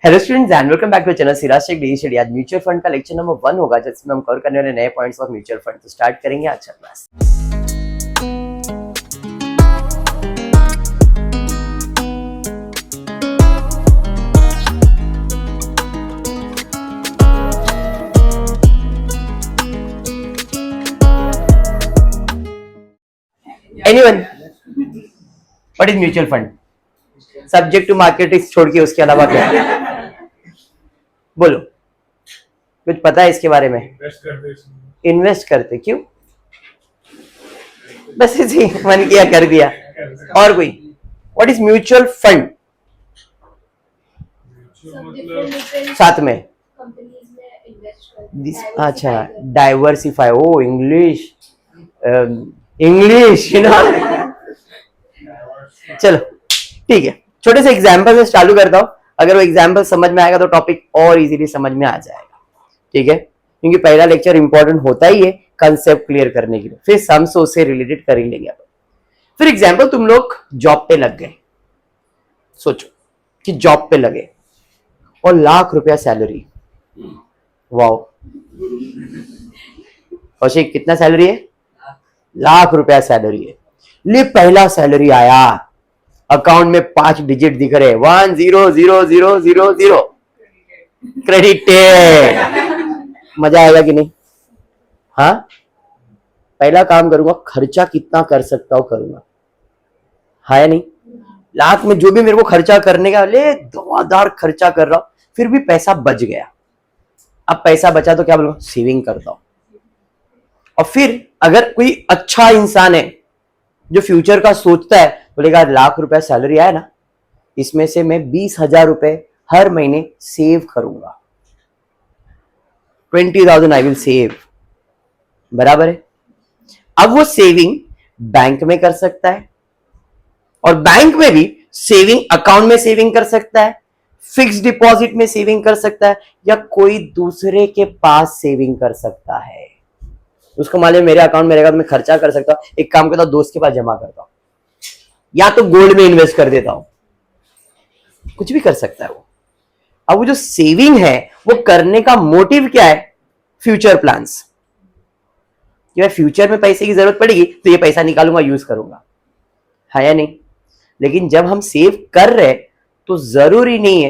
Hello students and welcome back to channel Siraj Shaikh daily study. आज mutual fund का lecture number 1 होगा जिसमें हम कवर करने वाले नए पॉइंट्स ऑफ म्यूचुअल फंड। तो स्टार्ट करेंगे आज का class. Anyone what is mutual fund? Subject to market risk छोड़ के उसके अलावा क्या है? बोलो, कुछ पता है इसके बारे में? इन्वेस्ट करते क्यों? बस इसी मन किया कर दिया। और कोई? What is mutual fund? साथ में अच्छा, diversify. Oh English, English you know. चलो ठीक है, छोटे से एग्जाम्पल से चालू करता हूं। अगर वो एग्जाम्पल समझ में आएगा तो टॉपिक और इजीली समझ में आ जाएगा। ठीक है, क्योंकि पहला लेक्चर इंपॉर्टेंट होता ही है कंसेप्ट क्लियर करने के लिए, फिर सम से उससे रिलेटेड कर ही लेंगे। फिर एग्जाम्पल, तुम लोग जॉब पे लग गए। सोचो कि जॉब पे लगे और ₹1,00,000 सैलरी। वाओ कौशिक, कितना सैलरी है? ₹1,00,000 सैलरी है। ले पहला सैलरी आया, अकाउंट में 5 डिजिट दिख रहे, 100000 क्रेडिटेड। मजा आएगा कि नहीं? हाँ, पहला काम करूंगा, खर्चा कितना कर सकता हूं करूंगा, हाँ या नहीं? लाख में जो भी मेरे को खर्चा करने का, ले धुआंधार खर्चा कर रहा हूं, फिर भी पैसा बच गया। अब पैसा बचा तो क्या बोलूं, सेविंग करता हूं। और फिर अगर कोई अच्छा इंसान है जो फ्यूचर का सोचता है, बोलेगा ₹1,00,000 सैलरी आया ना, इसमें से मैं 20,000 रुपए हर महीने सेव करूंगा। 20,000 आई विल सेव। बराबर है। अब वो सेविंग बैंक में कर सकता है, और बैंक में भी सेविंग अकाउंट में सेविंग कर सकता है, फिक्स डिपॉजिट में सेविंग कर सकता है, या कोई दूसरे के पास सेविंग कर सकता है। उसको मालूम मेरे अकाउंट में रहेगा तो मैं खर्चा कर सकता हूं, एक काम करता हूं, दोस्त के पास जमा करता हूं, या तो गोल्ड में इन्वेस्ट कर देता हूं, कुछ भी कर सकता है वो। अब वो जो सेविंग है वो करने का मोटिव क्या है? Future plans. कि भाई फ्यूचर में पैसे की जरूरत पड़ेगी तो ये पैसा निकालूंगा, यूज करूंगा, है या नहीं? लेकिन जब हम सेव कर रहे तो जरूरी नहीं है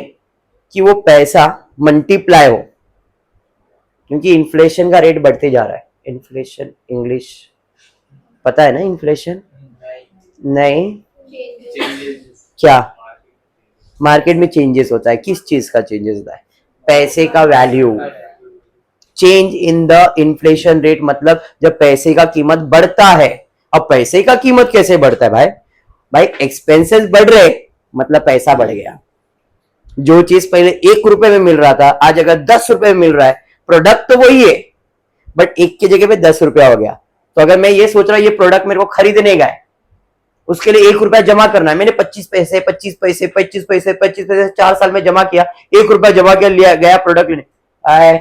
कि वो पैसा मल्टीप्लाई हो, क्योंकि इन्फ्लेशन का रेट बढ़ते जा रहा है। इन्फ्लेशन इंग्लिश पता है ना? इन्फ्लेशन नहीं, क्या मार्केट में चेंजेस होता है? किस चीज का चेंजेस होता है? पैसे का value. Change in the inflation rate मतलब जब पैसे का कीमत बढ़ता है। अब पैसे का कीमत कैसे बढ़ता है भाई? भाई एक्सपेंसेस बढ़ रहे मतलब पैसा बढ़ गया। जो चीज पहले ₹1 में मिल रहा था, आज अगर ₹10 में मिल रहा है, प्रोडक्ट तो वही है बट 1 की जगह पे ₹10 हो गया। तो अगर मैं ये सोच रहा हूं ये प्रोडक्ट मेरे को खरीदने का है, उसके लिए ₹1 जमा करना है, मैंने 25 पैसे 4 साल में जमा किया, ₹1 जमा किया, लिया गया प्रोडक्ट लेने। आए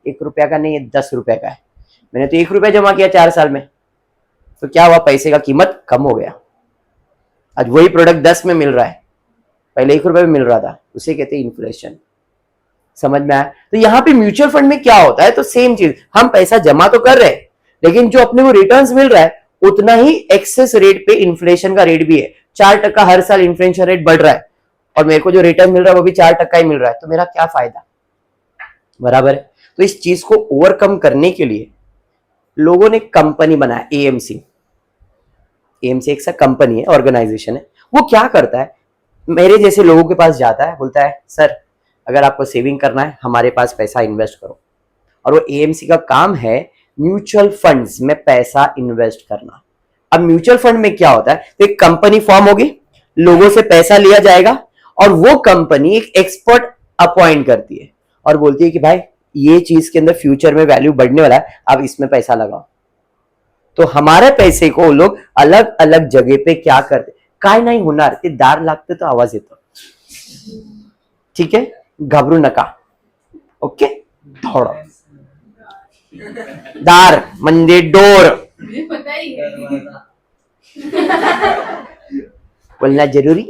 ₹1 का नहीं है, ₹10 का है। मैंने तो ₹1 जमा किया 4 साल में, तो क्या हुआ? पैसे का कीमत कम हो गया। आज वही प्रोडक्ट 10 में मिल रहा है, पहले ₹1 में मिल रहा था। उसे कहते हैं इन्फ्लेशन। समझ में आया? तो यहाँ पे म्यूचुअल फंड में क्या होता है, तो सेम चीज, हम पैसा जमा तो कर रहे हैं लेकिन जो अपने को रिटर्न्स मिल रहा है उतना ही एक्सेस रेट पे इन्फ्लेशन का रेट भी है। 4% हर साल इन्फ्लेशन रेट बढ़ रहा है और मेरे को जो रिटर्न मिल रहा है वो भी 4% ही मिल रहा है, तो मेरा क्या फायदा? बराबर है। तो इस चीज को ओवरकम करने के लिए लोगों ने कंपनी बनाया, एएमसी। एएमसी एक सा कंपनी है, ऑर्गेनाइजेशन है। वो क्या करता है, मेरे जैसे लोगों के पास जाता है, बोलता है सर अगर आपको सेविंग करना है हमारे पास पैसा इन्वेस्ट करो। और वो एएमसी का काम है म्यूचुअल फंड्स में पैसा इन्वेस्ट करना। अब म्यूचुअल फंड में क्या होता है, तो एक कंपनी फॉर्म होगी, लोगों से पैसा लिया जाएगा और वो कंपनी एक एक्सपर्ट अपॉइंट करती है और बोलती है कि भाई ये चीज के अंदर फ्यूचर में वैल्यू बढ़ने वाला है, आप इसमें पैसा लगाओ। तो हमारे पैसे को लोग अलग अलग जगह पे क्या करते, काय नाही होणार ते दार लागते तो आवाज येतो। ठीक है, घाबरू नका। ओके, थोड़ा दार म्हणजे डोर, बोलना जरूरी।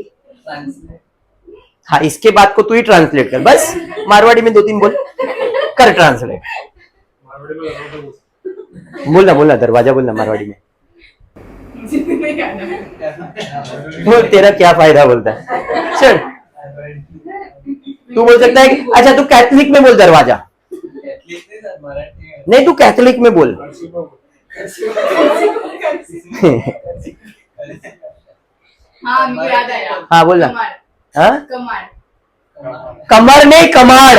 हाँ, इसके बाद को तू ही ट्रांसलेट कर, बस मारवाड़ी में 2-3 बोल कर ट्रांसलेट। बोलना बोलना दरवाजा बोलना मारवाड़ी में। बोल तेरा क्या फायदा बोलता है, चल तू बोल सकता है कि अच्छा तू कैथलिक में बोल दरवाजा, नहीं तू कैथलिक में बोल। हाँ मुझे याद आया। हाँ बोलना। हाँ कमार। कमर नहीं कमार,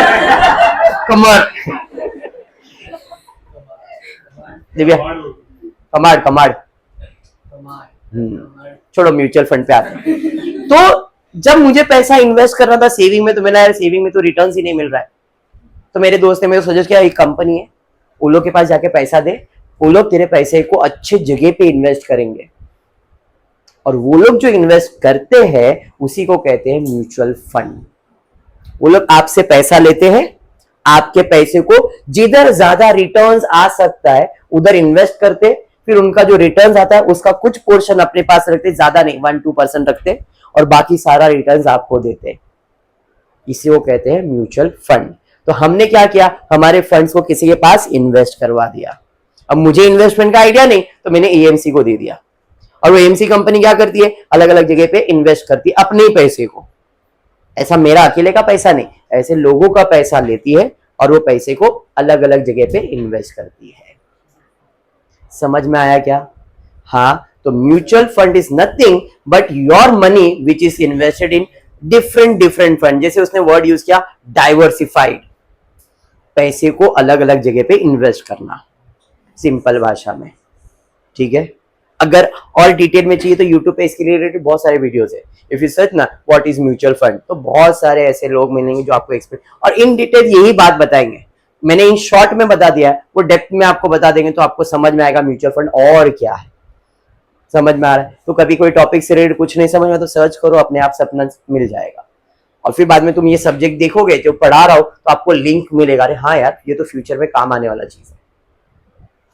कमर दिव्या कमार कमार। छोड़ो म्यूचुअल फंड पे आते हैं। तो जब मुझे पैसा इन्वेस्ट करना था सेविंग में, तो मैंने यार सेविंग में तो रिटर्न ही नहीं मिल रहा है, तो मेरे दोस्त ने मेरे को सजेस्ट किया एक कंपनी है, उन लोग के पास जाके पैसा दे, वो लोग तेरे पैसे को अच्छे जगह पे इन्वेस्ट करेंगे, और वो लोग जो इन्वेस्ट करते हैं उसी को कहते हैं म्यूचुअल फंड। वो लोग आपसे पैसा लेते हैं, आपके पैसे को जिधर ज्यादा रिटर्न्स आ सकता है उधर इन्वेस्ट करते, फिर उनका जो रिटर्न्स आता है उसका कुछ पोर्शन अपने पास रखते, ज्यादा नहीं 1-2% रखते, और बाकी सारा रिटर्न्स आपको देते। इसी को कहते हैं म्यूचुअल फंड। तो हमने क्या किया, हमारे फंड्स को किसी के पास इन्वेस्ट करवा दिया। अब मुझे इन्वेस्टमेंट का आइडिया नहीं, तो मैंने एएमसी को दे दिया, और वो एएमसी कंपनी क्या करती है, अलग अलग जगह पे इन्वेस्ट करती है अपने पैसे को। ऐसा मेरा अकेले का पैसा नहीं, ऐसे लोगों का पैसा लेती है और वो पैसे को अलग अलग जगह पे इन्वेस्ट करती है। समझ में आया क्या? हाँ, तो mutual fund is nothing but your money which is invested in different fund. जैसे उसने वर्ड यूज किया डाइवर्सिफाइड, पैसे को अलग अलग जगह पे इन्वेस्ट करना, सिंपल भाषा में। ठीक है, अगर और डिटेल में चाहिए तो यूट्यूब पे इसके रिलेटेड बहुत सारे वीडियोस है। इफ यू सर्च ना व्हाट इज म्यूचुअल फंड, तो बहुत सारे ऐसे लोग मिलेंगे जो आपको एक्सप्लेन और इन डिटेल यही बात बताएंगे। मैंने इन शॉर्ट में बता दिया है, वो डेप्थ में आपको बता देंगे, तो आपको समझ में आएगा म्यूचुअल फंड और क्या है। समझ में आ रहा है? तो कभी कोई टॉपिक से रिलेटेड कुछ नहीं समझ में तो सर्च करो, अपने आप से अपना मिल जाएगा। और फिर बाद में तुम ये सब्जेक्ट देखोगे जो पढ़ा रहा हो तो आपको लिंक मिलेगा, अरे हाँ यार ये तो फ्यूचर में काम आने वाला चीज है।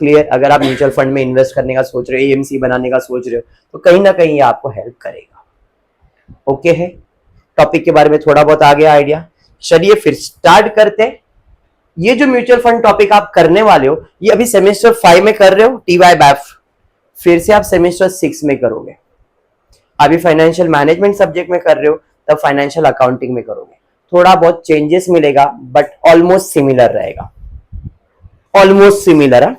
क्लियर? अगर आप म्यूचुअल फंड में इन्वेस्ट करने का सोच रहे हो, एएमसी बनाने का सोच रहे हो, तो कहीं ना कहीं ये आपको हेल्प करेगा। ओके है, टॉपिक के बारे में थोड़ा बहुत आ गया आइडिया। चलिए फिर स्टार्ट करते हैं। ये जो म्यूचुअल फंड टॉपिक आप करने वाले हो, ये अभी सेमेस्टर 5 में कर रहे हो टीवाई बैफ, फिर से आप सेमेस्टर 6 में करोगे। अभी फाइनेंशियल मैनेजमेंट सब्जेक्ट में कर रहे हो, तब फाइनेंशियल अकाउंटिंग में करोगे। थोड़ा बहुत चेंजेस मिलेगा बट ऑलमोस्ट सिमिलर रहेगा, ऑलमोस्ट सिमिलर है।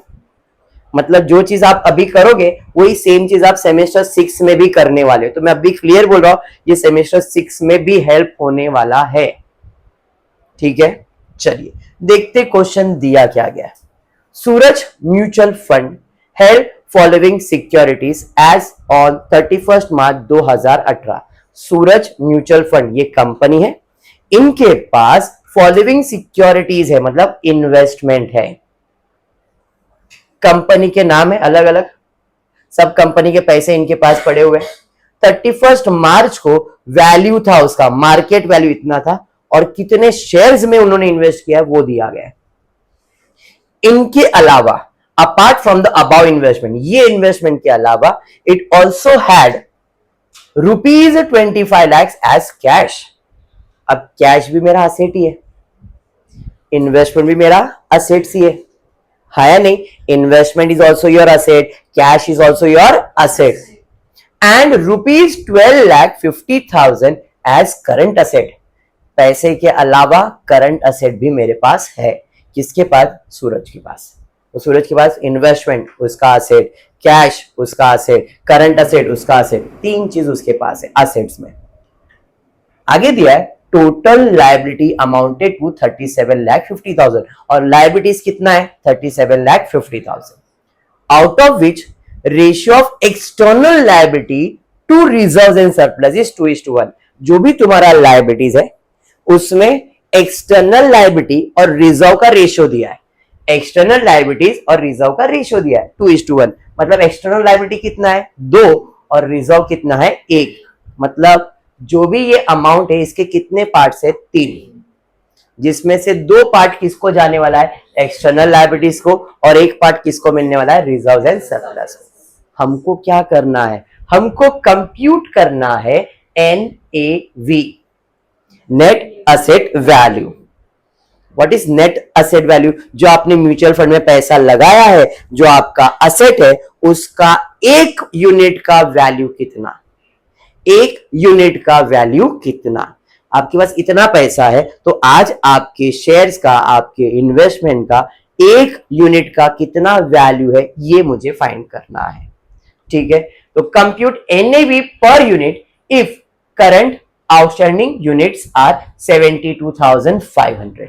मतलब जो चीज आप अभी करोगे वही सेम चीज आप सेमेस्टर 6 में भी करने वाले हो। तो मैं अभी क्लियर बोल रहा हूं, ये सेमेस्टर 6 में भी हेल्प होने वाला है। ठीक है, चलिए देखते क्वेश्चन दिया क्या गया है। Suraj mutual fund held following securities as on 31 March 2018। Suraj mutual fund ये कंपनी है, इनके पास फॉलोइंग सिक्योरिटीज है, मतलब इन्वेस्टमेंट है। कंपनी के नाम है अलग अलग, सब कंपनी के पैसे इनके पास पड़े हुए। 31 मार्च को वैल्यू था उसका, मार्केट वैल्यू इतना था, और कितने शेयर्स में उन्होंने इन्वेस्ट किया वो दिया गया है। इनके अलावा apart from the above investment, ये इन्वेस्टमेंट के अलावा it also had ₹25 lakhs as cash. अब कैश भी मेरा असेट ही है, इन्वेस्टमेंट भी मेरा असेट्स ही है या नहीं? Investment is also your asset, cash is also your asset, and ₹12,50,000 as current asset. पैसे के अलावा करंट असेट भी मेरे पास है। किसके पास? सूरज के पास। तो सूरज के पास इन्वेस्टमेंट उसका असेट, कैश उसका असेट, करंट असेट उसका असेट, तीन चीज उसके पास है असेट्स में। आगे दिया है टोटल लायबिलिटी अमाउंटेड टू 37,50,000, और लायबिलिटीज कितना है? 37,50,000, out of which ratio of external liability to reserves and surplus is 2:1। जो भी तुम्हारा लायबिलिटीज है उसमें एक्सटर्नल लायबिलिटी और रिजर्व का रेशियो दिया है। एक्सटर्नल लायबिलिटीज और रिजर्व का रेशियो दिया है 2:1। मतलब एक्सटर्नल लायबिलिटी कितना है? 2, और रिजर्व कितना है? 1। मतलब जो भी ये अमाउंट है इसके कितने पार्ट्स है? 3, जिसमें से 2 पार्ट किसको जाने वाला है? एक्सटर्नल लायबिलिटीज को, और 1 पार्ट किसको मिलने वाला है? Reserve and surplus. हमको क्या करना है? हमको कंप्यूट करना है NAV, net asset value. What is net asset value? जो आपने म्यूचुअल फंड में पैसा लगाया है, जो आपका असेट है, उसका एक यूनिट का वैल्यू कितना, एक यूनिट का वैल्यू कितना। आपके पास इतना पैसा है तो आज आपके शेयर्स का, आपके इन्वेस्टमेंट का एक यूनिट का कितना वैल्यू है, ये मुझे फाइंड करना है। ठीक है, तो कंप्यूट एनएवी पर unit if current outstanding units are 72,500।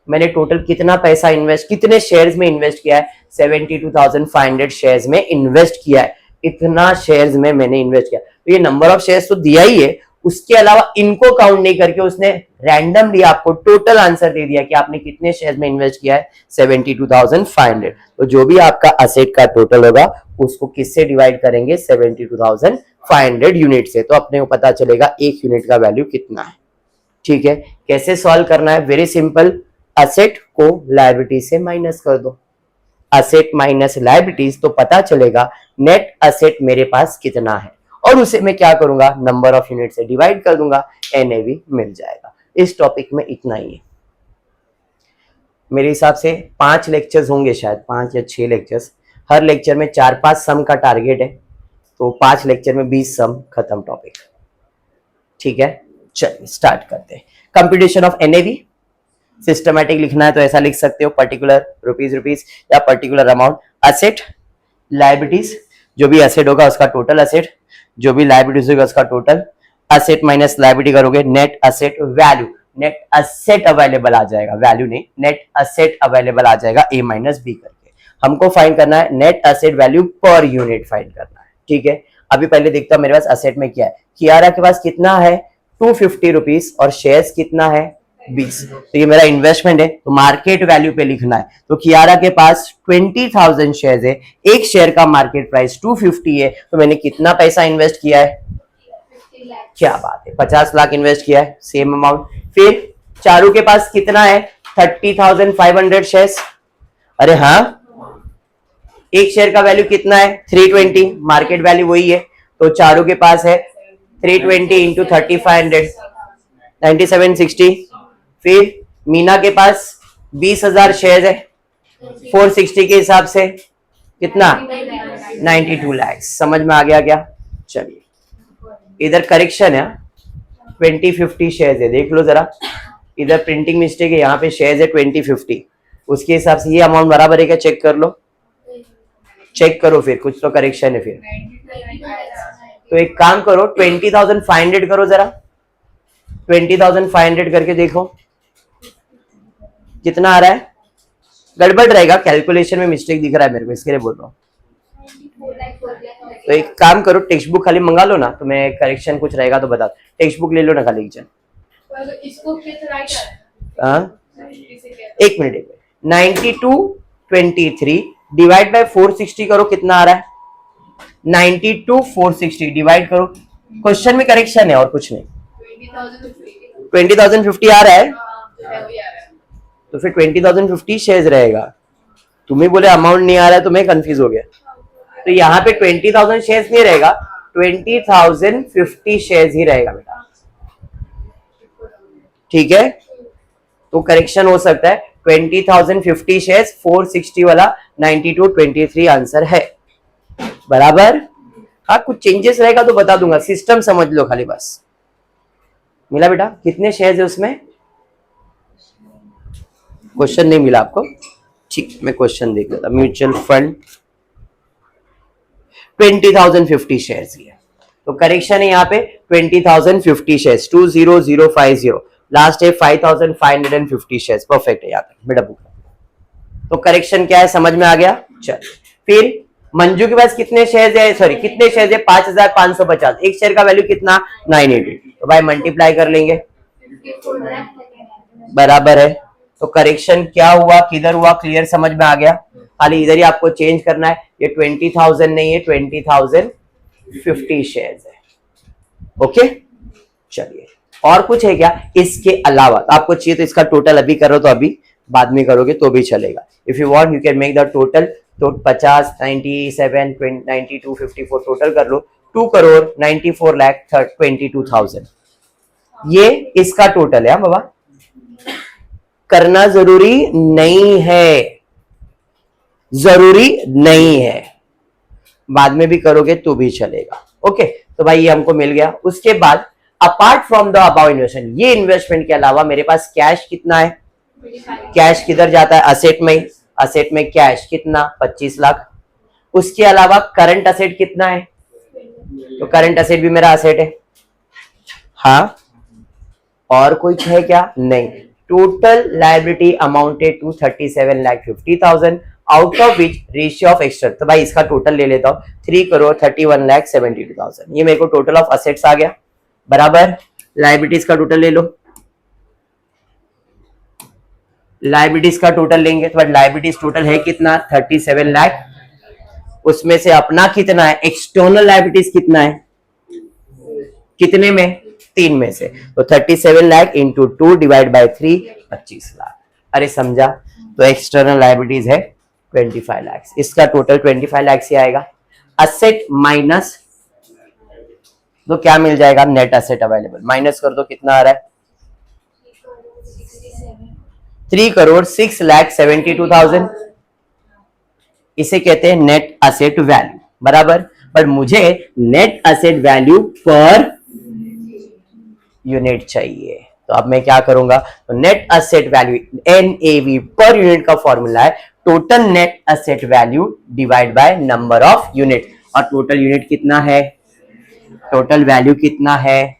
मैंने टोटल कितना पैसा इन्वेस्ट, कितने शेयर्स में इन्वेस्ट किया है? 72,500 शेयर्स में इन्वेस्ट किया है। इतना शेयर्स में मैंने इन्वेस्ट किया, तो ये नंबर ऑफ शेयर्स तो दिया ही है, उसके अलावा इनको काउंट नहीं करके उसने रैंडमली आपको टोटल आंसर दे दिया कि आपने कितने शेयर्स में इन्वेस्ट किया है, 72,500। तो जो भी आपका असेट का टोटल होगा उसको किससे डिवाइड करेंगे? 72,500 यूनिट से। तो अपने को पता चलेगा एक यूनिट का वैल्यू कितना है। ठीक है, कैसे सॉल्व करना है? वेरी सिंपल, असेट को लायबिलिटी से माइनस कर दो, असेट माइनस लायबिलिटीज, तो पता चलेगा नेट असेट मेरे पास कितना है, और उसे मैं क्या करूंगा? नंबर ऑफ यूनिट से डिवाइड कर दूंगा, एनएवी मिल जाएगा। इस टॉपिक में इतना ही है। मेरे हिसाब से 5 लेक्चर्स होंगे, शायद 5 या 6 लेक्चर्स। हर लेक्चर में 4-5 सम का टारगेट है, तो 5 लेक्चर में 20 सम, खत्म टॉपिक। ठीक है, चलिए स्टार्ट करते हैं। कंप्यूटेशन ऑफ एनएवी सिस्टमैटिक लिखना है तो ऐसा लिख सकते हो, पर्टिकुलर रुपीज या पर्टिकुलर अमाउंट, असेट लायबिलिटीज, जो भी असेट होगा उसका टोटल असेट, जो भी लायबिलिटीज होगा उसका टोटल असेट माइनस लायबिलिटी करोगे, net asset value, net asset available आ जाएगा, वैल्यू नहीं, नेट असेट अवेलेबल आ जाएगा ए माइनस बी करके। हमको फाइंड करना है net asset value per unit find करना है। ठीक है, अभी पहले देखता हूं मेरे पास असेट में क्या है। कियारा के पास कितना है? 250 रुपीज, और शेयर्स कितना है? 20। तो ये मेरा इन्वेस्टमेंट है, तो मार्केट वैल्यू पे लिखना है। तो कियारा के पास 20,000 शेयर्स है, एक शेयर का मार्केट प्राइस 250 है, तो मैंने कितना पैसा इन्वेस्ट किया है? क्या बात है, 50 लाख इन्वेस्ट किया है, सेम अमाउंट। फिर चारू के पास कितना है? 30,500 शेयर्स। अरे हाँ, एक शेयर का वैल्यू कितना है? 320, मार्केट वैल्यू वही है, तो चारू के पास है 320 इंटू 3500, 9760। फिर मीना के पास 20,000 शेयर है, 460 के हिसाब से कितना? 92 लाख। समझ में आ गया क्या? चलिए, इधर करेक्शन है, 2050 शेयर है, देख लो जरा, इधर प्रिंटिंग मिस्टेक है, यहाँ पे शेयर है 2050, उसके हिसाब से ये अमाउंट बराबर है क्या? चेक कर लो, चेक करो, फिर कुछ तो करेक्शन है। फिर तो एक काम करो, 20,500 करो जरा, 20,500 करके देखो कितना आ रहा है। गड़बड़ रहेगा, कैलकुलेशन में मिस्टेक दिख रहा है मेरे को, इसके लिए बोल रहा हूँ। तो एक काम करो, टेक्स्ट बुक खाली मंगा लो ना, तो मैं करेक्शन कुछ रहेगा तो बता, टेक्स्ट बुक ले लो ना खाली। एक मिनट, 9223 डिवाइड बाय 460 करो, कितना आ रहा है? 92,460 डिवाइड करो, क्वेश्चन में करेक्शन है और कुछ नहीं। 20,050 आ रहा है, तो फिर 20,050 शेयर्स रहेगा। तुम्हें बोले अमाउंट नहीं आ रहा है तो मैं कंफ्यूज हो गया। तो यहाँ पे 20,000 शेयर्स नहीं रहेगा, 20,050 शेयर्स ही रहेगा बेटा। ठीक है, तो करेक्शन हो सकता है 20,050 शेयर्स, 460 वाला 9223 आंसर है, बराबर। हाँ, कुछ चेंजेस रहेगा तो बता दूंगा, सिस्टम समझ लो खाली बस। मिला बेटा? कितने शेयर्स है उसमें? क्वेश्चन नहीं मिला आपको? ठीक, मैं क्वेश्चन देख लेता। म्यूचुअल फंड 20,050 शेयर्स है, तो करेक्शन है यहाँ पे 20,050 शेयर्स, 20050, लास्ट है 5,550 शेयर्स। परफेक्ट है यहाँ तक बेटा बुक। तो करेक्शन क्या है समझ में आ गया? चल, फिर मंजू के पास कितने शेयर्स है? सॉरी, कितने शेयर्स है? 5,550, एक शेयर का वैल्यू कितना? 980। तो भाई मल्टीप्लाई कर लेंगे, बराबर है। तो करेक्शन क्या हुआ, किधर हुआ, क्लियर समझ में आ गया? खाली इधर ही आपको चेंज करना है, ये 20,000 नहीं है, 20,050 शेयर्स है। ओके, चलिए, और कुछ है क्या इसके अलावा? तो आपको चाहिए तो इसका टोटल अभी करो, तो अभी बाद में करोगे तो भी चलेगा। If you want you can make the total. तो 50, 97, 92, 54 टोटल कर लो, 2,94,22,000। ये इसका टोटल है बाबा, करना जरूरी नहीं है, जरूरी नहीं है, बाद में भी करोगे तो भी चलेगा। ओके, तो भाई ये हमको मिल गया। उसके बाद apart from the above investment, ये इन्वेस्टमेंट के अलावा मेरे पास कैश कितना है? कैश किधर जाता है? असेट में। असेट में कैश कितना? 25 लाख। उसके अलावा करंट असेट कितना है? तो करंट असेट भी मेरा असेट है। हाँ, और कुछ है क्या? नहीं। Total liability amounted to 37,50,000 out of which ratio of extra, तो भाई इसका टोटल ले लेता हूं, 3,31,72,000। ये मेरे को टोटल ऑफ असेट्स आ गया, बराबर। लायबिलिटीज का टोटल ले लो, लायबिलिटीज का टोटल लेंगे तो लायबिलिटीज टोटल है कितना? 37 लाख। उसमें से अपना कितना है? एक्सटर्नल लायबिलिटीज कितना है? कितने में? 3 में से। तो 37 lakh into 2 divide by 3, 25 lakh. अरे समझा? तो एक्सटर्नल लायबिलिटीज है 25 लाख, इसका टोटल 25 लाख से आएगा। असेट माइनस, तो क्या मिल जाएगा? Net asset available. माइनस कर दो, कितना आ रहा है? 3,06,72,000। इसे कहते हैं नेट असेट वैल्यू, बराबर। पर मुझे net asset value per unit चाहिए, तो अब मैं क्या करूंगा? तो net asset value NAV per unit का फॉर्मूला है total net asset value divide by number of unit. और टोटल यूनिट कितना है? टोटल वैल्यू कितना है?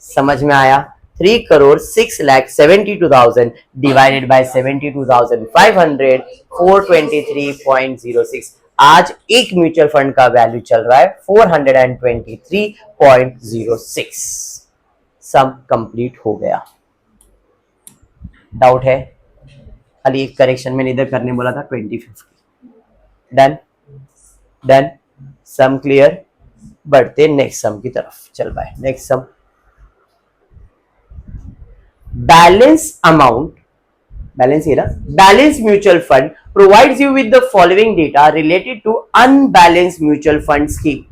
समझ में आया? 3,06,72,000 डिवाइडेड बाय 72,500, 423.06। आज एक म्यूचुअल फंड का वैल्यू चल रहा है 423.06। सम कंप्लीट हो गया। डाउट है? खाली एक करेक्शन में इधर करने बोला था 2050। डन डन, सम क्लियर। बढ़ते नेक्स्ट सम की तरफ। चल भाई, next sum. Balance amount, balance ये ना, balance mutual fund provides you with the following data related to unbalanced mutual fund scheme.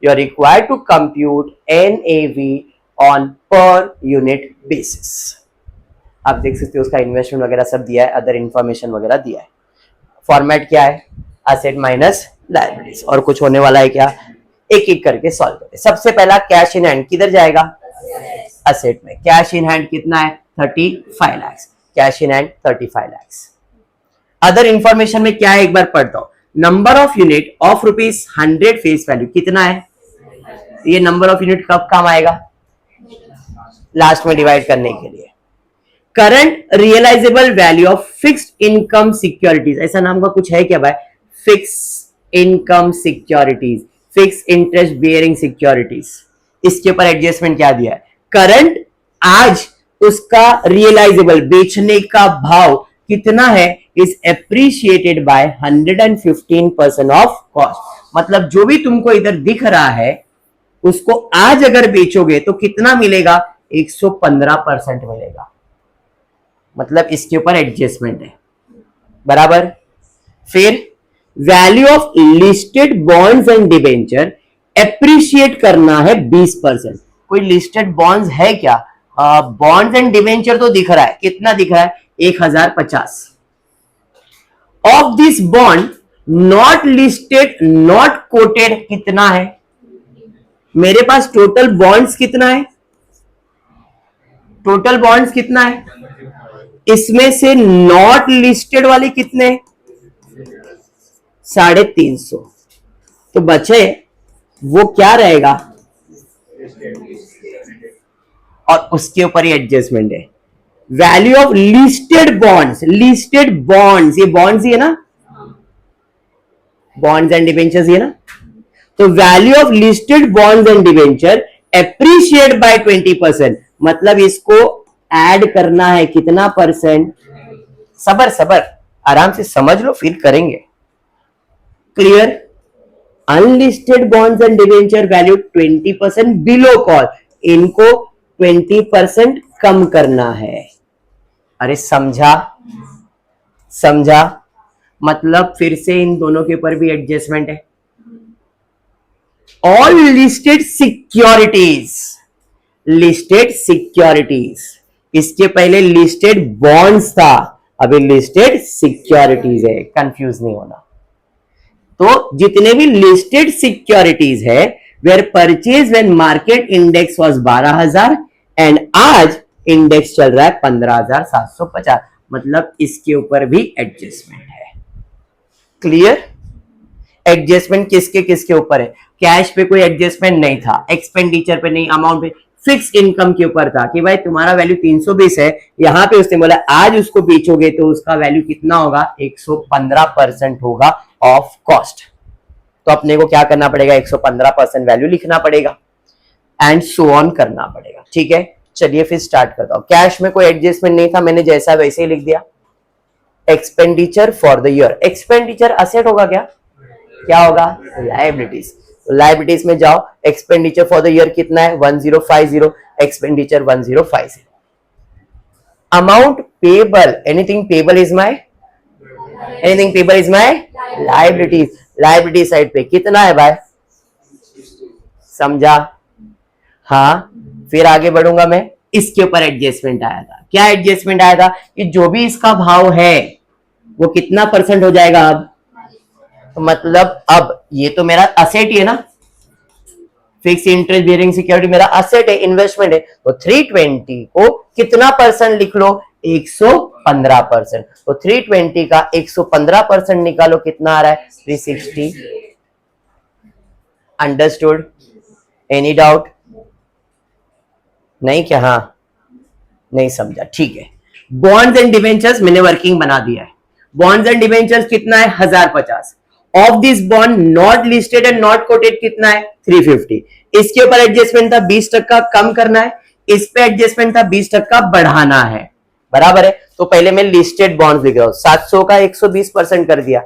You are required to compute NAV on per unit basis. आप देख सकते हो उसका इन्वेस्टमेंट वगैरह सब दिया है, अदर इंफॉर्मेशन वगैरह दिया है। फॉर्मेट क्या है? Asset minus liabilities. और कुछ होने वाला है क्या? एक एक करके सॉल्व करते। सबसे पहला कैश इन हैंड किधर जाएगा? असेट में। कैश इन हैंड कितना है? 35 lakh. Cash in hand 35 lakh. Other information में क्या है एक बार पढ़ता हूं। Number of unit of ₹100 face value कितना है? ये नंबर ऑफ यूनिट कब काम आएगा? लास्ट में डिवाइड करने के लिए। Current realisable value of fixed income securities, ऐसा नाम का कुछ है क्या भाई? Fixed income securities, fixed interest bearing securities. इसके ऊपर एडजस्टमेंट क्या दिया है? करंट आज उसका रियलाइजेबल बेचने का भाव कितना है? Is appreciated by 115% of cost. मतलब जो भी तुमको इधर दिख रहा है उसको आज अगर बेचोगे तो कितना मिलेगा? 115% मिलेगा। मतलब इसके ऊपर एडजस्टमेंट है, बराबर। फिर value of listed bonds and debenture appreciate करना है 20%। कोई लिस्टेड बॉन्ड्स है क्या? बॉन्ड्स एंड डिबेंचर तो दिख रहा है, कितना दिख रहा है? 1050। Of this bond not listed not coated कितना है? मेरे पास टोटल बॉन्ड्स कितना है? टोटल बॉन्ड्स कितना है? इसमें से नॉट लिस्टेड वाले कितने? 350। तो बचे वो क्या रहेगा? और उसके ऊपर ही एडजस्टमेंट है। Value of listed bonds, listed bonds, ये बॉन्ड्स ही है ना, बॉन्ड्स एंड डिबेंचर्स ये ना। तो value of listed bonds and debenture appreciate by 20%। मतलब इसको ऐड करना है कितना परसेंट? सबर सबर, आराम से समझ लो, फिर करेंगे। Clear? Unlisted bonds and debenture value 20% below cost, इनको 20% कम करना है। अरे समझा? समझा? मतलब फिर से इन दोनों के ऊपर भी एडजस्टमेंट है। All listed securities, listed securities, इसके पहले लिस्टेड बॉन्ड्स था, अभी लिस्टेड सिक्योरिटीज है, कंफ्यूज नहीं होना। तो जितने भी लिस्टेड सिक्योरिटीज है where purchase when market index was 12,000 and आज इंडेक्स चल रहा है 15,750, मतलब इसके ऊपर भी एडजस्टमेंट है। क्लियर? एडजस्टमेंट किसके किसके ऊपर है? कैश पे कोई एडजस्टमेंट नहीं था, एक्सपेंडिचर पे नहीं, अमाउंट पे, फिक्स इनकम के ऊपर था कि भाई तुम्हारा वैल्यू 320 है, यहां पे उसने बोला आज उसको बेचोगे तो उसका वैल्यू कितना होगा? 115% होगा ऑफ कॉस्ट। तो अपने को क्या करना पड़ेगा? 115% वैल्यू लिखना पड़ेगा एंड सो ऑन करना पड़ेगा। ठीक है, चलिए फिर स्टार्ट करता हूं। कैश में कोई एडजस्टमेंट नहीं था, मैंने जैसा वैसे ही लिख दिया। Expenditure for the year, expenditure asset होगा क्या? क्या होगा? लायबिलिटीज। लायबिलिटीज में जाओ, एक्सपेंडिचर फॉर द ईयर कितना है? 1050, expenditure 1050। Amount payable, anything payable is my, anything payable is my liabilities. Liability side पे कितना है भाई? समझा? हाँ, फिर आगे बढ़ूंगा मैं। इसके ऊपर एडजस्टमेंट आया था। क्या एडजस्टमेंट आया था? कि जो भी इसका भाव है वो कितना परसेंट हो जाएगा अब? तो मतलब अब ये तो मेरा असेट ही है ना, फिक्स इंटरेस्ट बेयरिंग सिक्योरिटी मेरा असेट है, इन्वेस्टमेंट है, तो 320 को कितना परसेंट लिख लो? 115%। तो 320 का 115% निकालो, कितना आ रहा है? 360। अंडरस्टूड? Any doubt? नहीं क्या? हाँ, नहीं समझा, ठीक है। बॉन्ड्स एंड डिवेंचर्स मैंने वर्किंग बना दिया है। बॉन्ड्स एंड डिवेंचर्स कितना है? 1050। Of this bond not listed and not coated कितना है? 350। इसके ऊपर एडजस्टमेंट था 20% कम करना है, इस पे एडजस्टमेंट था 20% बढ़ाना है, बराबर है। तो पहले मैं लिस्टेड बॉन्ड्स लिख रहा हूं। 700 का 120% कर दिया।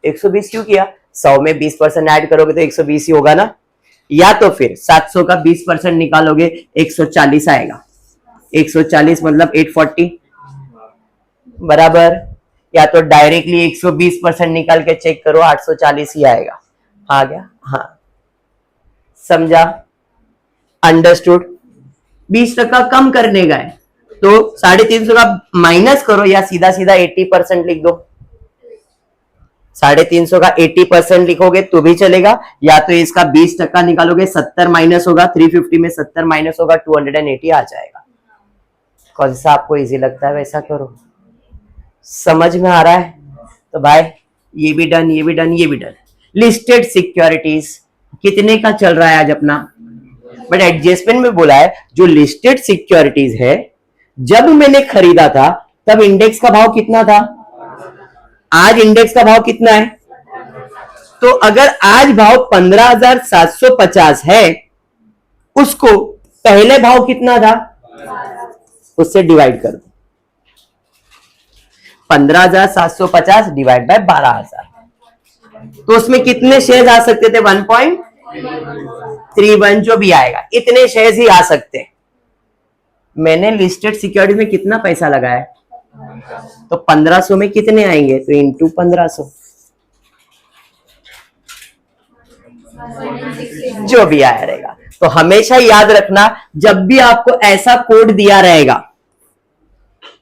120 क्यों किया? 100 में 20% ऐड करोगे तो 120 ही होगा ना। या तो फिर 700 का 20% निकालोगे 140 आएगा। 140 मतलब 840, बराबर। या तो डायरेक्टली 120% निकाल के चेक करो, 840 ही आएगा। आ गया? हाँ, समझा? अंडरस्टूड? 20% कम करने का है तो 350 का माइनस करो या सीधा सीधा 80% लिख दो। 350 का 80% लिखोगे तो भी चलेगा, या तो इसका 20% निकालोगे, 70 माइनस होगा, 350 में 70 माइनस होगा, 280 आ जाएगा। कौन सा आपको इजी लगता है वैसा करो। समझ में आ रहा है? तो भाई ये भी डन, ये भी डन, ये भी डन। लिस्टेड सिक्योरिटीज कितने का चल रहा है आज अपना? बट एडजस्टमेंट में बोला है जो लिस्टेड सिक्योरिटीज है, जब मैंने खरीदा था तब इंडेक्स का भाव कितना था? आज इंडेक्स का भाव कितना है? तो अगर आज भाव 15,750 है, उसको पहले भाव कितना था उससे डिवाइड कर दो। 15,750 डिवाइड बाय 12,000, तो उसमें कितने शेयर आ सकते थे? 1.31 जो भी आएगा, इतने शेयर ही आ सकते हैं। मैंने लिस्टेड सिक्योरिटी में कितना पैसा लगाया? तो 1500 में कितने आएंगे? तो इंटू 1500, जो भी आया रहेगा। तो हमेशा याद रखना, जब भी आपको ऐसा कोड दिया रहेगा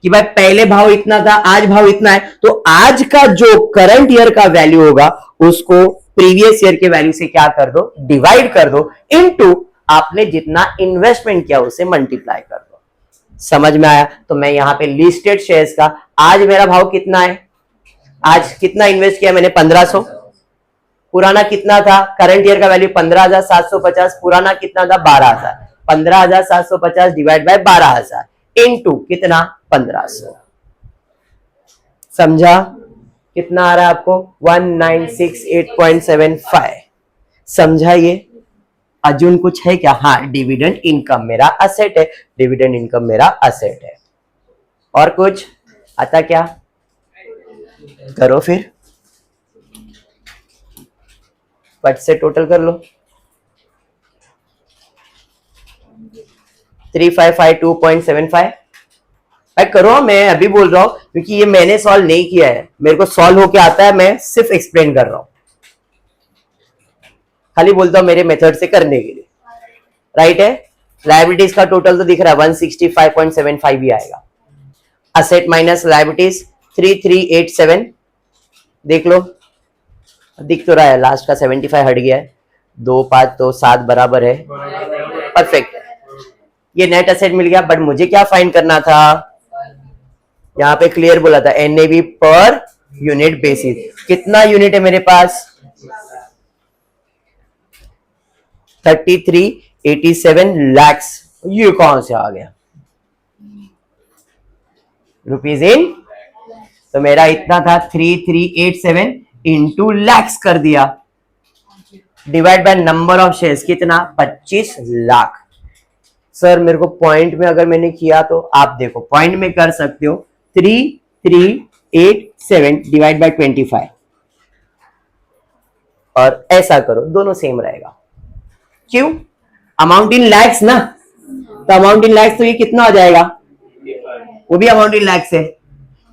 कि भाई पहले भाव इतना था, आज भाव इतना है, तो आज का जो करंट ईयर का वैल्यू होगा उसको प्रीवियस ईयर के वैल्यू से क्या कर दो? डिवाइड कर दो, इनटू आपने जितना इन्वेस्टमेंट किया उसे मल्टीप्लाई कर दो। समझ में आया? तो मैं यहां पे लिस्टेड शेयर्स का आज मेरा भाव कितना है? आज कितना इन्वेस्ट किया मैंने? 1500। पुराना कितना था? करंट ईयर का वैल्यू 15,750, पुराना कितना था? 12,000। 15,750 डिवाइड बाय 12,000 इनटू कितना? 1500। समझा? कितना आ रहा है आपको? 1968.75। समझा ये? अर्जुन कुछ है क्या? हाँ, डिविडेंड इनकम मेरा असेट है, डिविडेंड इनकम मेरा असेट है। और कुछ आता क्या? करो फिर, फट से टोटल कर लो। 3552.75 करो। मैं अभी बोल रहा हूं क्योंकि ये मैंने सॉल्व नहीं किया है, मेरे को सॉल्व होके आता है, मैं सिर्फ एक्सप्लेन कर रहा हूं, खाली बोलता हूं मेरे मेथड से करने के लिए। राइट है? लायबिलिटीज का टोटल तो दिख रहा है 165.75 ही आएगा। असेट माइनस लायबिलिटीज 3387, देख लो दिख तो रहा है, लास्ट का 75 हट गया है, 2 5 तो 7 बराबर है, परफेक्ट। ये नेट एसेट मिल गया, बट मुझे क्या फाइंड करना था, यहाँ पे क्लियर बोला था एनएवी पर यूनिट बेसिस। कितना यूनिट है मेरे पास, 3387 लैक्स। ये कौन से आ गया रुपीज इन, तो मेरा इतना था 3387 इंटू लैक्स कर दिया, divide by number of shares, कितना 25 लाख। सर मेरे को पॉइंट में अगर मैंने किया तो आप देखो पॉइंट में कर सकते हो, 3387 डिवाइड बाय 25 और ऐसा करो, दोनों सेम रहेगा। क्यों, अमाउंट इन लैक्स ना, तो अमाउंट इन लैक्स तो ये कितना हो जाएगा, वो भी अमाउंट इन लैक्स है,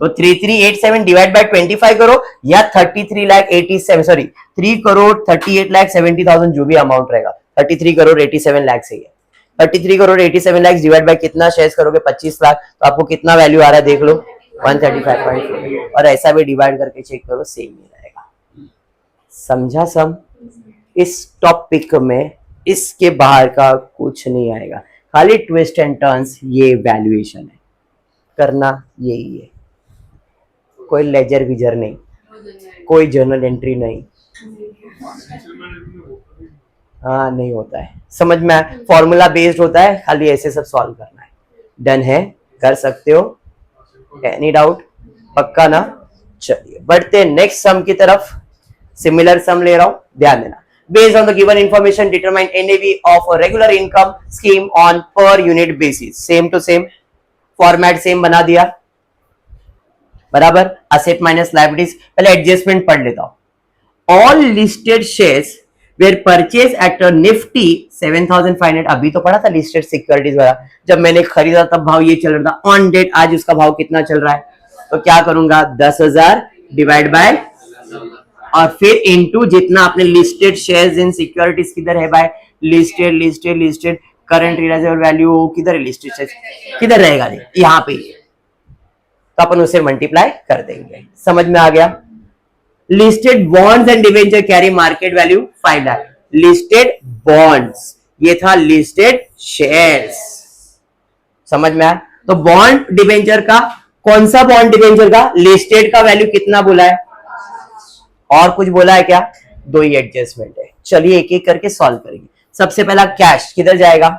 तो 3387 डिवाइड बाय 25 करो, या 33,87 सॉरी 3,38,70,000 जो भी अमाउंट रहेगा, 33,87 लाख से है। 33,87 लाख डिवाइड बाय कितना शेयर्स करोगे, 25 लाख, तो आपको कितना वैल्यू आ रहा है देख लो, 135.4, और ऐसा भी डिवाइड करके चेक करो, सेम ही रहेगा। समझा सम, इस टॉपिक में इसके बाहर का कुछ नहीं आएगा, खाली ट्विस्ट एंड टर्न्स, ये वैल्यूएशन है, करना यही है, कोई लेजर विजर नहीं, कोई जर्नल एंट्री नहीं, हाँ नहीं होता है, समझ में, फॉर्मूला बेस्ड होता है, खाली ऐसे सब सॉल्व करना है। डन है, कर सकते हो, एनी डाउट, पक्का ना। चलिए बढ़ते नेक्स्ट सम की तरफ, सिमिलर सम ले रहा हूं, ध्यान देना। Based on the given information, determine NAV of a regular income scheme on per unit basis. Same to same, format same बना दिया, बराबर। Asset minus liabilities, पहले एडजस्टमेंट पढ़ लेता हूं। All listed shares were purchased at a nifty 7,500, अभी तो पढ़ा था लिस्टेड सिक्योरिटीज वाला, जब मैंने खरीदा तब भाव ये चल रहा था, ऑन डेट आज उसका भाव कितना चल रहा है, तो क्या करूंगा 10,000 डिवाइड बाय, और फिर इनटू जितना आपने लिस्टेड शेयर्स इन सिक्योरिटीज किधर है भाई, listed listed listed, current realisable value किधर है, लिस्टेड शेयर्स किधर रहेगा, नहीं यहाँ पे, तो अपन उसे मल्टीप्लाई कर देंगे। समझ में आ गया। Listed bonds and debenture carry market value 5 lakh, listed bonds, ये था लिस्टेड शेयर्स, समझ में आया। तो बॉन्ड डिवेंचर का, कौन सा बॉन्ड डिवेंचर का, लिस्टेड का वैल्यू कितना बोला है, और कुछ बोला है क्या, 2 ही एडजस्टमेंट है। चलिए एक एक करके सॉल्व करेंगे। सबसे पहला कैश किधर जाएगा,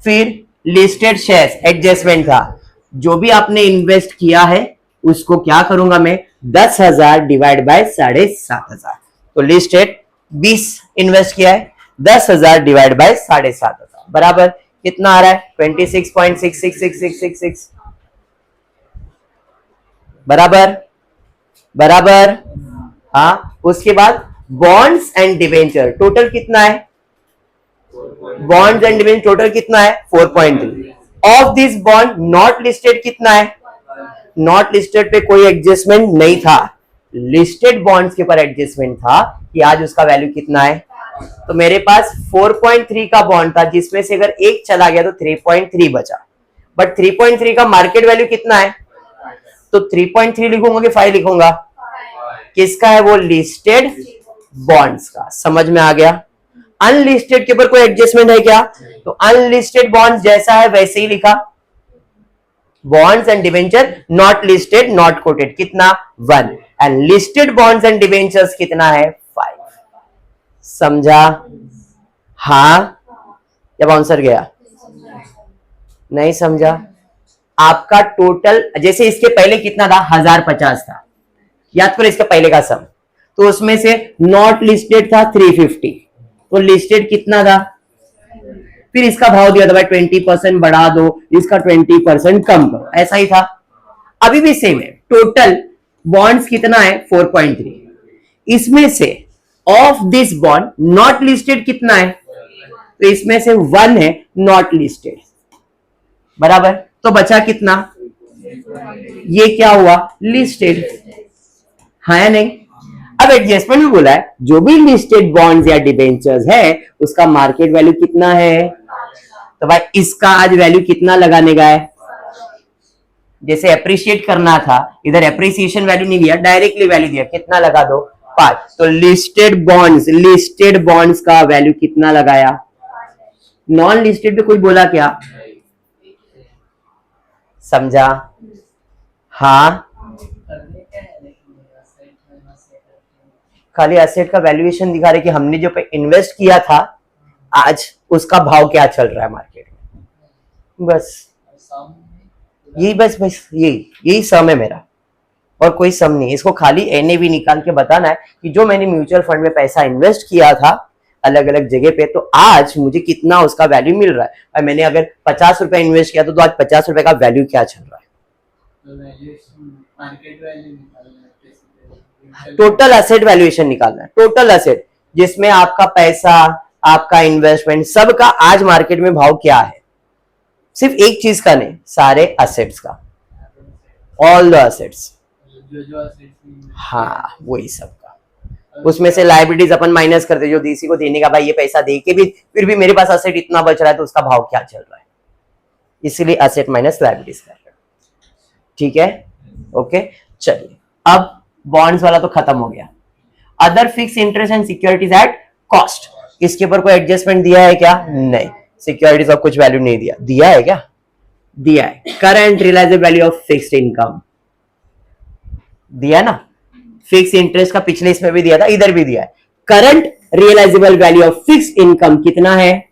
फिर लिस्टेड शेयर्स एडजस्टमेंट था, जो भी आपने इन्वेस्ट किया है उसको क्या करूंगा मैं, 10,000 डिवाइड बाय 7,500, तो लिस्टेड 20 इन्वेस्ट किया है, 10,000 डिवाइड बाय 7,500 बराबर कितना आ रहा है, 26.666666 बराबर बराबर। हाँ, उसके बाद बॉन्ड्स एंड डिवेंचर टोटल कितना है, बॉन्ड्स एंड डिवेंचर टोटल कितना है 4.3, of this bond not listed कितना है, नॉट लिस्टेड पे कोई एडजस्टमेंट नहीं था, लिस्टेड बॉन्ड्स के ऊपर एडजस्टमेंट था कि आज उसका वैल्यू कितना है, तो मेरे पास 4.3 का बॉन्ड था, जिसमें से अगर एक चला गया तो 3.3 बचा, बट 3.3 का मार्केट वैल्यू कितना है, तो 3.3 लिखूंगा कि 5 लिखूंगा, किसका है वो, लिस्टेड बॉन्ड्स का। समझ में आ गया। अनलिस्टेड के ऊपर कोई एडजस्टमेंट है क्या, तो अनलिस्टेड बॉन्ड्स जैसा है वैसे ही लिखा, bonds and debenture not listed not coated कितना 1, and listed bonds and debentures कितना है 5। समझा, हाँ या बाउंसर गया, नहीं समझा। आपका टोटल, जैसे इसके पहले कितना था 1050 था, याद करो इसके पहले का सम, तो उसमें से नॉट लिस्टेड था 350, तो लिस्टेड कितना था, फिर इसका भाव दिया था भाई 20% बढ़ा दो, इसका 20% कम करो, ऐसा ही था। अभी भी सेम है, टोटल बॉन्ड्स कितना है 4.3, इसमें से of this bond not listed कितना है, तो इसमें से 1 है नॉट लिस्टेड बराबर, तो बचा कितना, ये क्या हुआ लिस्टेड, हाँ या नहीं। अब एडजस्टमेंट में बोला है जो भी लिस्टेड बॉन्ड्स या डिबेंचर्स है उसका मार्केट वैल्यू कितना है, तो भाई इसका आज वैल्यू कितना लगाने का है, जैसे अप्रिशिएट करना था इधर अप्रिसिएशन वैल्यू नहीं दिया, डायरेक्टली वैल्यू दिया, कितना लगा दो 5, तो लिस्टेड बॉन्ड्स का वैल्यू कितना लगाया, नॉन लिस्टेड पे कोई बोला क्या, समझा, हाँ खाली एसेट का वैल्यूएशन दिखा रहे कि हमने जो पे इन्वेस्ट किया था आज उसका भाव क्या चल रहा है मार्केट में, बस यही बस यही सम है मेरा, और कोई सम नहीं। इसको खाली एनएवी निकाल के बताना है कि जो मैंने म्यूचुअल फंड में पैसा इन्वेस्ट किया था अलग अलग जगह पे, तो आज मुझे कितना उसका वैल्यू मिल रहा है, और मैंने अगर 50 रुपए इन्वेस्ट किया तो आज 50 रुपए का वैल्यू क्या चल रहा है, टोटल एसेट वैल्यूएशन निकालना है, टोटल एसेट जिसमें आपका पैसा आपका इन्वेस्टमेंट सबका आज मार्केट में भाव क्या है, सिर्फ एक चीज का नहीं, सारे एसेट्स का, ऑल द एसेट्स, हाँ वही सब का। उसमें से लायबिलिटीज अपन माइनस करते जो डीसी को देने का, भाई ये पैसा दे के भी फिर भी मेरे पास एसेट इतना बच रहा है तो उसका भाव क्या चल रहा है, इसीलिए एसेट माइनस लायबिलिटीज कर रहे हैं, ठीक है, ओके। चलिए अब बॉन्ड्स वाला तो खत्म हो गया, other fix interest and securities at cost, इसके ऊपर कोई एडजस्टमेंट दिया है क्या, नहीं, सिक्योरिटीज और कुछ वैल्यू नहीं दिया, दिया है क्या, दिया है, current realisable value of fixed income दिया ना, फिक्स इंटरेस्ट का पिछले इसमें भी दिया था, इधर भी दिया है, current realisable value of fixed income कितना है,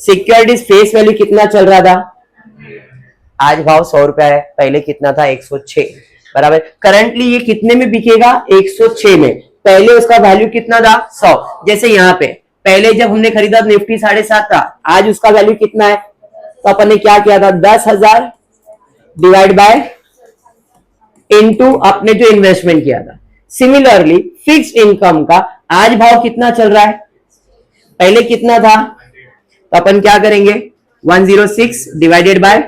सिक्योरिटीज फेस वैल्यू कितना चल रहा था, आज भाव 100 रुपया है, पहले कितना था 106, बराबर, करंटली ये कितने में बिकेगा 106 में, पहले उसका वैल्यू कितना था 100, जैसे यहाँ पे पहले जब हमने खरीदा निफ्टी 7.5 था, आज उसका वैल्यू कितना है, तो अपन ने क्या किया था 10,000 डिवाइड बाय इनटू अपने जो इन्वेस्टमेंट किया था। सिमिलरली फिक्स्ड इनकम का आज भाव कितना चल रहा है, पहले कितना था, तो अपन क्या करेंगे 106 डिवाइडेड बाय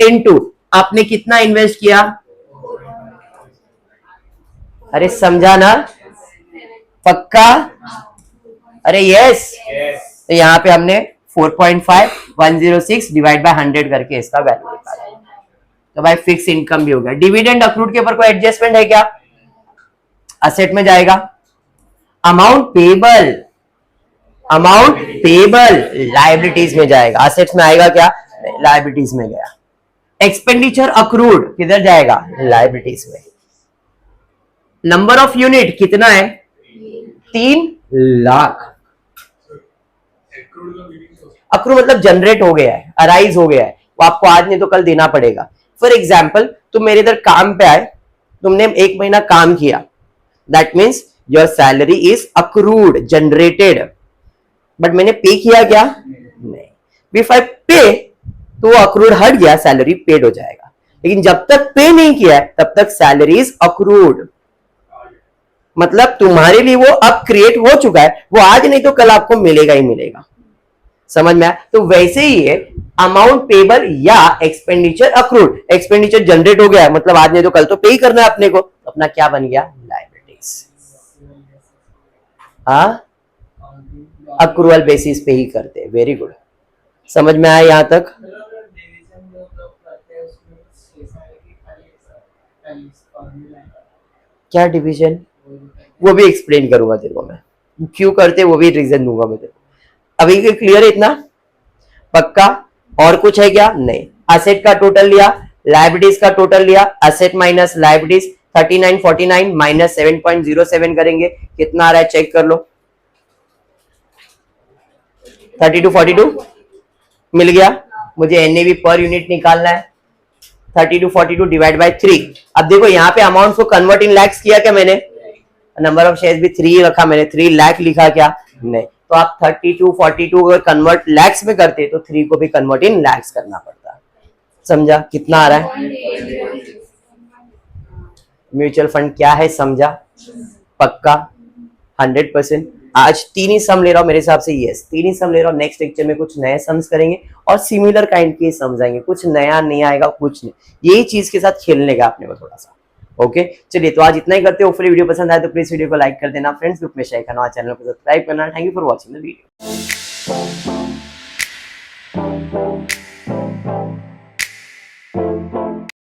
इनटू आपने कितना इन्वेस्ट किया, अरे समझा ना, पक्का, अरे यस, तो यहां पे हमने 4.5 106 डिवाइड बाय 100 करके इसका वैल्यू निकाला, तो भाई फिक्स इनकम भी हो गया। डिविडेंड अक्रूड के ऊपर कोई एडजस्टमेंट है क्या, असेट में जाएगा, अमाउंट पेबल लायबिलिटीज में जाएगा, असेट्स में आएगा क्या, लायबिलिटीज में गया। एक्सपेंडिचर अक्रूड किधर जाएगा, लायबिलिटीज में। नंबर ऑफ यूनिट कितना है, 3 लाख। अक्रू मतलब जनरेट हो गया है, अराइज हो गया है, वो आपको आज नहीं तो कल देना पड़ेगा। फॉर एग्जाम्पल तुम मेरे इधर काम पे आए, तुमने 1 महीना काम किया, that means your salary is accrued generated, but मैंने पे किया क्या, नहीं, इफ आई पे तो अक्रूड हट गया, सैलरी पेड हो जाएगा, लेकिन जब तक पे नहीं किया तब तक सैलरी इज अक्रूड, मतलब तुम्हारे लिए वो अब क्रिएट हो चुका है, वो आज नहीं तो कल आपको मिलेगा ही मिलेगा, समझ में आया। तो वैसे ही है अमाउंट पेबल या एक्सपेंडिचर अक्रूड, एक्सपेंडिचर जनरेट हो गया है, मतलब आज नहीं तो कल तो पे ही करना है अपने को, तो अपना क्या बन गया, लायबिलिटीज, हाँ अक्रूवल बेसिस पे ही करते हैं। वेरी गुड, समझ में आया यहां तक, क्या डिवीजन, वो भी एक्सप्लेन करूंगा तेरे को मैं, क्यों करते वो भी रीजन दूंगा मैं तेरे को। अभी क्लियर है इतना, पक्का, और कुछ है क्या, नहीं। असेट का टोटल लिया, लायबिलिटीज का टोटल लिया, असेट माइनस लायबिलिटीज 3949 माइनस 7.07 करेंगे, कितना आ रहा है चेक कर लो, 3242 मिल गया। मुझे एनएवी पर यूनिट निकालना है, 3242 डिवाइड बाय 3। अब देखो यहाँ पे अमाउंट को कन्वर्ट इन लैक्स किया क्या मैंने, नंबर ऑफ शेयर्स भी 3 रखा मैंने, 3 लाख लिखा क्या, नहीं, तो आप 3242 अगर कन्वर्ट लैक्स में करते तो 3 को भी कन्वर्ट इन लैक्स करना पड़ता, समझा कितना आ रहा है। म्यूचुअल फंड क्या है समझा, पक्का 100%। आज 3 ही सम ले रहा हूं मेरे हिसाब से, यस 3 ही सम ले रहा हूं। नेक्स्ट लेक्चर में कुछ नए सम्स करेंगे और सिमिलर काइंड के समझाएंगे, कुछ नया नहीं आएगा, कुछ नहीं, यही चीज के साथ खेलने का अपने को थोड़ा सा, ओके चलिए, तो आज इतना ही करते हो। वीडियो पसंद आए तो प्लीज वीडियो को लाइक कर देना, फ्रेंड्स ग्रुप में शेयर करना, चैनल को सब्सक्राइब करना। Thank you for watching the video.